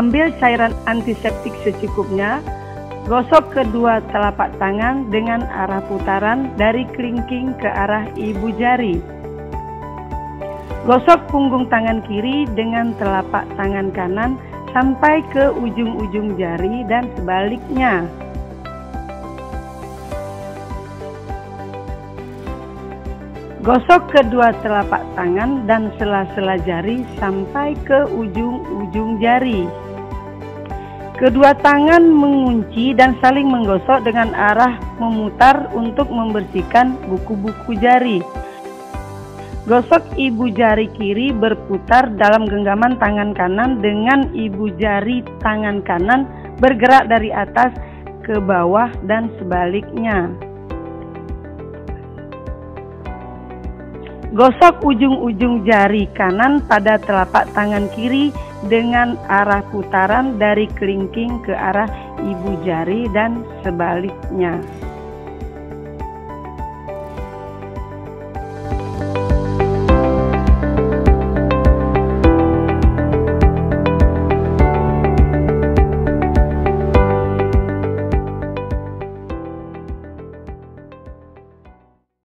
Ambil cairan antiseptik secukupnya. Gosok kedua telapak tangan dengan arah putaran dari kelingking ke arah ibu jari. Gosok punggung tangan kiri dengan telapak tangan kanan sampai ke ujung-ujung jari dan sebaliknya. Gosok kedua telapak tangan dan sela-sela jari sampai ke ujung-ujung jari. Kedua tangan mengunci dan saling menggosok dengan arah memutar untuk membersihkan buku-buku jari. Gosok ibu jari kiri berputar dalam genggaman tangan kanan dengan ibu jari tangan kanan bergerak dari atas ke bawah dan sebaliknya. Gosok ujung-ujung jari kanan pada telapak tangan kiri dengan arah putaran dari kelingking ke arah ibu jari dan sebaliknya.